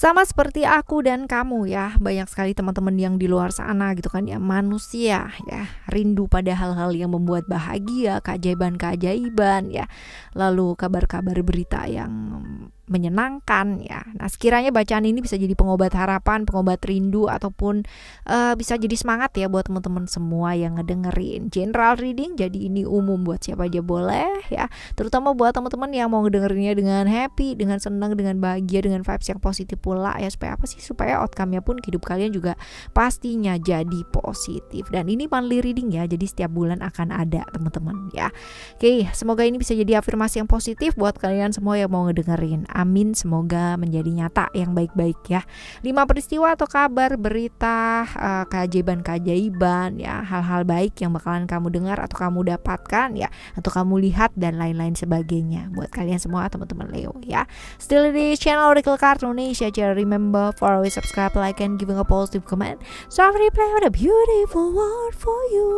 Sama seperti aku dan kamu ya, banyak sekali teman-teman yang di luar sana gitu kan ya, manusia ya, rindu pada hal-hal yang membuat bahagia, keajaiban-keajaiban ya. Lalu kabar-kabar berita yang menyenangkan ya. Nah, sekiranya bacaan ini bisa jadi pengobat harapan, pengobat rindu ataupun bisa jadi semangat ya buat teman-teman semua yang ngedengerin. General reading jadi ini umum buat siapa aja boleh ya. Terutama buat teman-teman yang mau ngedengerinnya dengan happy, dengan senang, dengan bahagia, dengan vibes yang positif pula ya. Supaya apa sih? Supaya outcome-nya pun hidup kalian juga pastinya jadi positif. Dan ini monthly reading ya. Jadi setiap bulan akan ada teman-teman ya. Oke, semoga ini bisa jadi afirmasi yang positif buat kalian semua yang mau ngedengerin. Amin, semoga menjadi nyata yang baik-baik ya. 5 peristiwa atau kabar, berita, keajaiban-keajaiban ya, hal-hal baik yang bakalan kamu dengar atau kamu dapatkan ya, atau kamu lihat dan lain-lain sebagainya buat kalian semua teman-teman Leo ya. Still di channel Oracle Card Indonesia. Just remember for always subscribe, like, and giving a positive comment. So I reply with a beautiful word for you.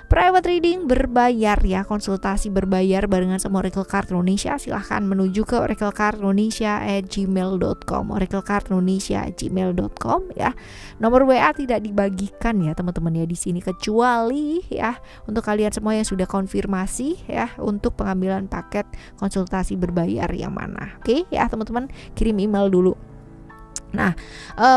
Private reading berbayar ya, konsultasi berbayar barengan sama Oracle Card Indonesia. Silahkan menuju ke oraclecardindonesia@gmail.com, oraclecardindonesia@gmail.com ya. Nomor WA tidak dibagikan ya teman-teman ya di sini, kecuali ya untuk kalian semua yang sudah konfirmasi ya untuk pengambilan paket konsultasi berbayar yang mana. Oke ya teman-teman, kirim email dulu. Nah,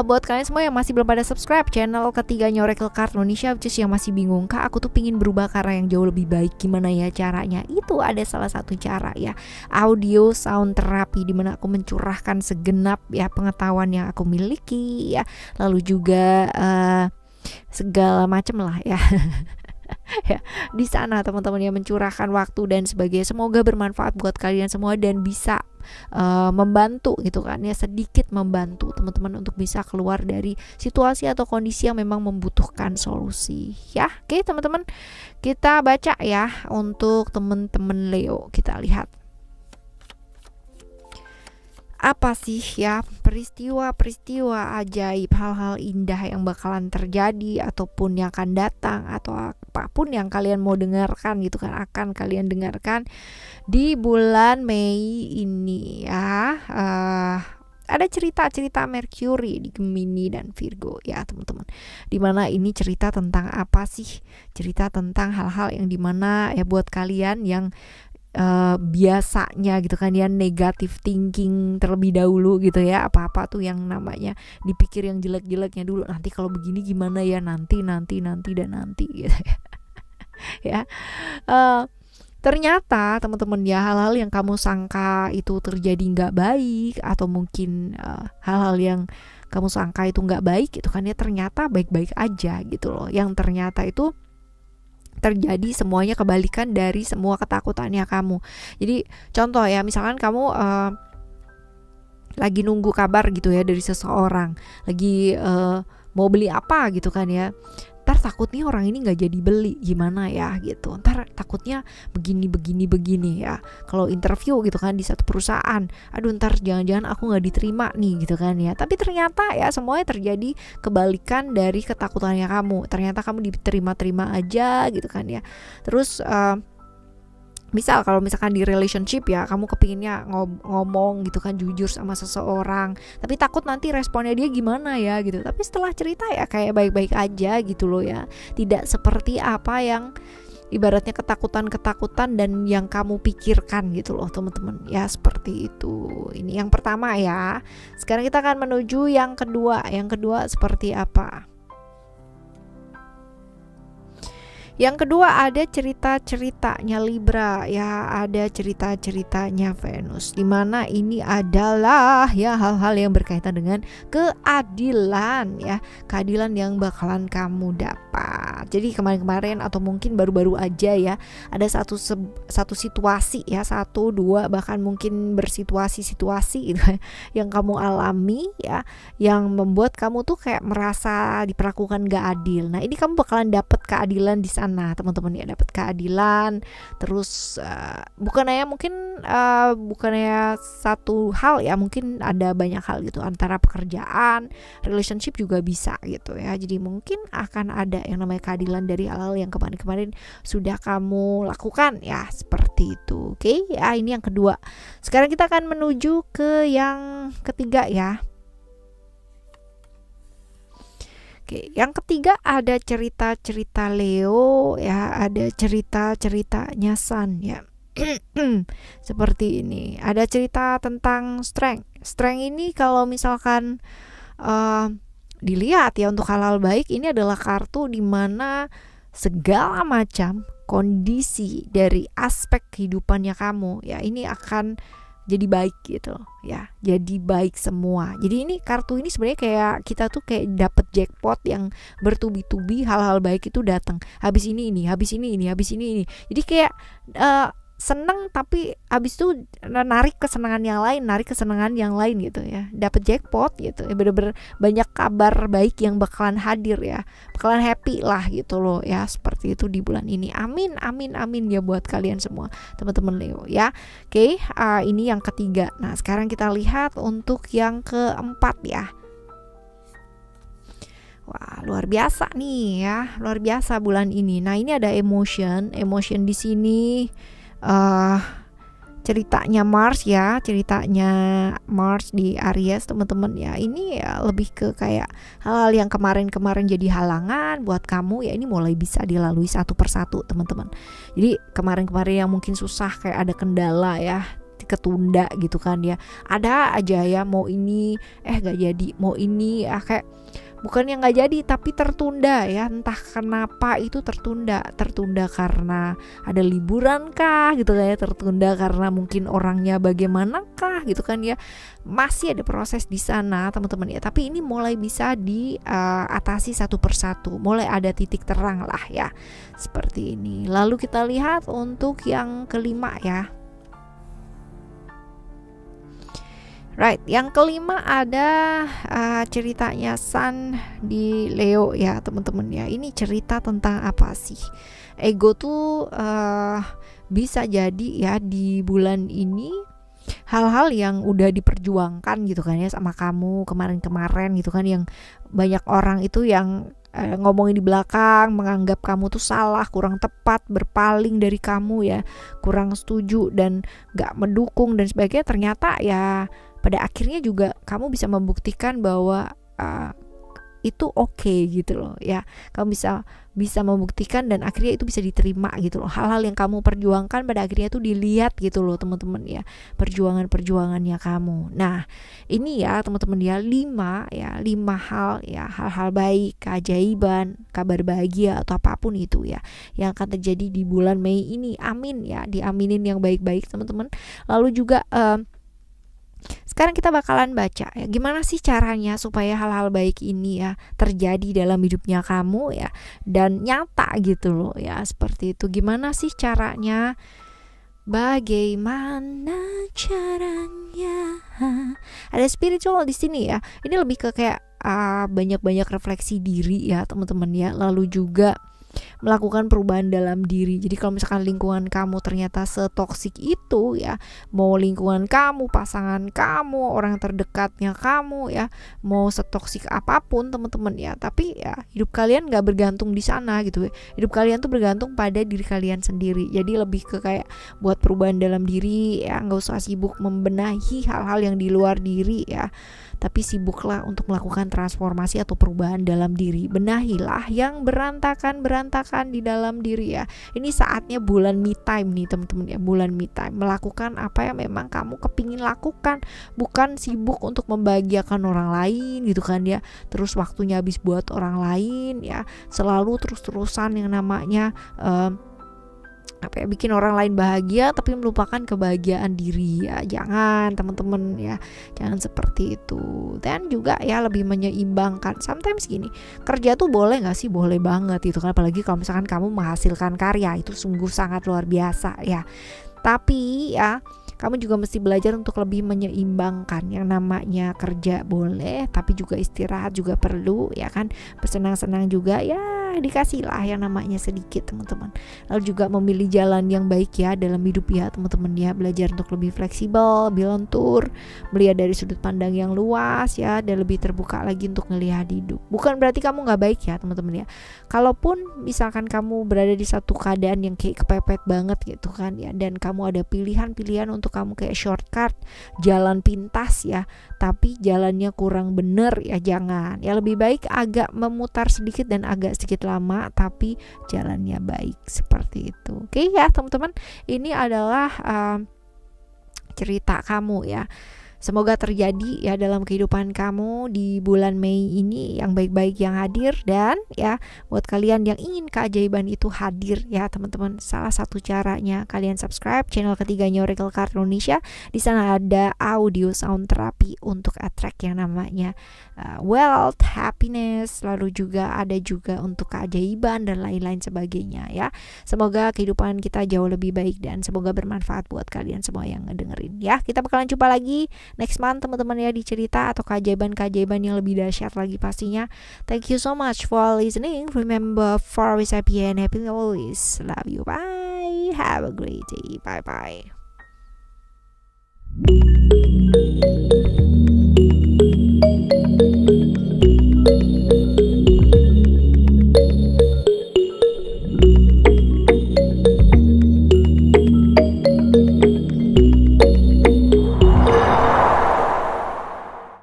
buat kalian semua yang masih belum pada subscribe channel ketiganya Oracle Card Indonesia, which is yang masih bingung, Kak, aku tuh pingin berubah karena yang jauh lebih baik, gimana ya caranya? Itu ada salah satu cara ya, audio sound terapi, dimana aku mencurahkan segenap ya pengetahuan yang aku miliki ya, lalu juga segala macam lah ya. Ya, di sana teman-teman yang mencurahkan waktu dan sebagainya. Semoga bermanfaat buat kalian semua dan bisa membantu gitu kan ya, sedikit membantu teman-teman untuk bisa keluar dari situasi atau kondisi yang memang membutuhkan solusi ya. Oke teman-teman, kita baca ya untuk teman-teman Leo. Kita lihat apa sih ya peristiwa-peristiwa ajaib, hal-hal indah yang bakalan terjadi ataupun yang akan datang, atau apapun yang kalian mau dengarkan gitu kan, akan kalian dengarkan di bulan Mei ini ya. Ada cerita-cerita Mercury di Gemini dan Virgo ya teman-teman, dimana ini cerita tentang apa sih? Cerita tentang hal-hal yang dimana ya buat kalian yang biasanya gitu kan ya negative thinking terlebih dahulu gitu ya, apa-apa tuh yang namanya dipikir yang jelek-jeleknya dulu, nanti kalau begini gimana ya, nanti dan nanti gitu ya. Ternyata teman-teman ya, hal-hal yang kamu sangka itu terjadi nggak baik, atau mungkin hal-hal yang kamu sangka itu nggak baik itu kan ya, ternyata baik-baik aja gitu loh. Yang ternyata itu terjadi semuanya kebalikan dari semua ketakutannya kamu. Jadi contoh ya, misalkan kamu lagi nunggu kabar gitu ya dari seseorang, lagi mau beli apa gitu kan ya, ntar takutnya orang ini nggak jadi beli, gimana ya gitu, ntar takutnya begini ya, kalau interview gitu kan di satu perusahaan, aduh ntar jangan-jangan aku nggak diterima nih gitu kan ya. Tapi ternyata ya semuanya terjadi kebalikan dari ketakutannya kamu, ternyata kamu diterima-terima aja gitu kan ya. Terus misal kalau misalkan di relationship ya, kamu kepinginnya ngomong gitu kan jujur sama seseorang, tapi takut nanti responnya dia gimana ya gitu. Tapi setelah cerita ya kayak baik-baik aja gitu loh ya, tidak seperti apa yang ibaratnya ketakutan dan yang kamu pikirkan gitu loh teman-teman ya, seperti itu. Ini yang pertama ya. Sekarang kita akan menuju yang kedua. Yang kedua seperti apa? Yang kedua ada cerita-ceritanya Libra ya, ada cerita-ceritanya Venus, dimana ini adalah ya hal-hal yang berkaitan dengan keadilan ya, keadilan yang bakalan kamu dapat. Jadi kemarin-kemarin atau mungkin baru-baru aja ya, ada satu situasi ya, 1, 2 bahkan mungkin bersituasi-situasi gitu yang kamu alami ya, yang membuat kamu tuh kayak merasa diperlakukan gak adil. Nah ini kamu bakalan dapet keadilan di sana sana teman-teman ya, dapat keadilan. Terus bukannya satu hal ya, mungkin ada banyak hal gitu, antara pekerjaan, relationship juga bisa gitu ya. Jadi mungkin akan ada yang namanya keadilan dari hal-hal yang kemarin-kemarin sudah kamu lakukan ya, seperti itu. Oke, ya ini yang kedua. Sekarang kita akan menuju ke yang ketiga ya. Oke, yang ketiga ada cerita-cerita Leo ya, ada cerita-ceritanya Sun ya. Seperti ini. Ada cerita tentang strength. Strength ini kalau misalkan dilihat ya, untuk hal-hal baik, ini adalah kartu di mana segala macam kondisi dari aspek kehidupannya kamu ya, ini akan jadi baik gitu ya, jadi baik semua. Jadi ini kartu ini sebenarnya kayak kita tuh kayak dapet jackpot yang bertubi-tubi, hal-hal baik itu datang. Habis ini, habis ini. Jadi kayak seneng, tapi habis itu narik kesenangan yang lain gitu ya, dapat jackpot gitu ya, bener-bener banyak kabar baik yang bakalan hadir ya, bakalan happy lah gitu loh ya, seperti itu di bulan ini. Amin ya buat kalian semua teman-teman Leo ya. Oke, ini yang ketiga. Nah sekarang kita lihat untuk yang keempat ya. Wah, luar biasa nih ya, luar biasa bulan ini. Nah ini ada emotion di sini. Ceritanya Mars di Aries teman-teman ya. Ini ya lebih ke kayak hal-hal yang kemarin-kemarin jadi halangan buat kamu ya, ini mulai bisa dilalui satu persatu teman-teman. Jadi kemarin-kemarin yang mungkin susah, kayak ada kendala ya, ketunda gitu kan ya, ada aja ya, mau ini gak jadi, mau ini kayak bukan yang nggak jadi tapi tertunda ya, entah kenapa itu tertunda karena ada liburan kah gitu kan ya, tertunda karena mungkin orangnya bagaimanakah gitu kan ya, masih ada proses di sana teman-teman ya, tapi ini mulai bisa diatasi satu persatu, mulai ada titik terang lah ya, seperti ini. Lalu kita lihat untuk yang kelima ya. Right, yang kelima ada ceritanya Sun di Leo ya teman-teman ya. Ini cerita tentang apa sih? Ego tuh bisa jadi ya di bulan ini hal-hal yang udah diperjuangkan gitu kan ya sama kamu kemarin-kemarin gitu kan, yang banyak orang itu yang ngomongin di belakang, menganggap kamu tuh salah, kurang tepat, berpaling dari kamu ya, kurang setuju dan gak mendukung dan sebagainya. Ternyata ya pada akhirnya juga kamu bisa membuktikan bahwa itu oke gitu loh ya. Kamu bisa membuktikan dan akhirnya itu bisa diterima gitu loh. Hal-hal yang kamu perjuangkan pada akhirnya itu dilihat gitu loh teman-teman ya, perjuangannya kamu. Nah ini ya teman-teman ya, 5 hal ya, hal-hal baik, keajaiban, kabar bahagia atau apapun itu ya yang akan terjadi di bulan Mei ini. Amin ya, diaminin yang baik-baik teman-teman. Lalu juga sekarang kita bakalan baca ya, gimana sih caranya supaya hal-hal baik ini ya terjadi dalam hidupnya kamu ya, dan nyata gitu loh ya, seperti itu. Gimana sih caranya? Bagaimana caranya? Ada spiritual di sini ya. Ini lebih ke kayak banyak-banyak refleksi diri ya teman-teman ya. Lalu juga melakukan perubahan dalam diri. Jadi kalau misalkan lingkungan kamu ternyata setoksik itu ya, mau lingkungan kamu, pasangan kamu, orang terdekatnya kamu ya, mau setoksik apapun teman-teman ya, tapi ya hidup kalian gak bergantung di sana gitu ya. Hidup kalian tuh bergantung pada diri kalian sendiri. Jadi lebih ke kayak buat perubahan dalam diri ya, gak usah sibuk membenahi hal-hal yang di luar diri ya, tapi sibuklah untuk melakukan transformasi atau perubahan dalam diri. Benahilah yang berantakan di dalam diri ya. Ini saatnya bulan me time nih teman-teman ya, bulan me time. Melakukan apa yang memang kamu kepingin lakukan, bukan sibuk untuk membahagiakan orang lain gitu kan ya. Terus waktunya habis buat orang lain ya, selalu terus-terusan yang namanya bikin orang lain bahagia tapi melupakan kebahagiaan diri ya. Jangan teman-teman ya, jangan seperti itu. Dan juga ya lebih menyeimbangkan. Sometimes gini, kerja tuh boleh gak sih? Boleh banget itu kan, apalagi kalau misalkan kamu menghasilkan karya, itu sungguh sangat luar biasa ya. Tapi ya kamu juga mesti belajar untuk lebih menyeimbangkan. Yang namanya kerja boleh, tapi juga istirahat juga perlu ya kan. Bersenang-senang juga ya, ya dikasihlah yang namanya sedikit teman-teman. Lalu juga memilih jalan yang baik ya dalam hidup ya teman-teman ya, belajar untuk lebih fleksibel, lebih lentur, melihat dari sudut pandang yang luas ya, dan lebih terbuka lagi untuk melihat hidup. Bukan berarti kamu nggak baik ya teman-teman ya. Kalaupun misalkan kamu berada di satu keadaan yang kayak kepepet banget gitu kan ya, dan kamu ada pilihan-pilihan untuk kamu kayak shortcut, jalan pintas ya, tapi jalannya kurang bener ya jangan. Ya lebih baik agak memutar sedikit dan agak sedikit lama tapi jalannya baik, seperti itu. Oke ya teman-teman, ini adalah cerita kamu ya. Semoga terjadi ya dalam kehidupan kamu di bulan Mei ini yang baik-baik yang hadir. Dan ya buat kalian yang ingin keajaiban itu hadir ya teman-teman, salah satu caranya kalian subscribe channel ketiganya Oracle Card Indonesia. Di sana ada audio sound terapi untuk attract yang namanya wealth, happiness, lalu juga ada juga untuk keajaiban dan lain-lain sebagainya ya. Semoga kehidupan kita jauh lebih baik dan semoga bermanfaat buat kalian semua yang ngedengerin ya. Kita bakalan jumpa lagi next month teman-teman ya, di cerita atau keajaiban-keajaiban yang lebih dahsyat lagi pastinya. Thank you so much for listening. Remember, for always happy and happy always. Love you. Bye. Have a great day. Bye bye.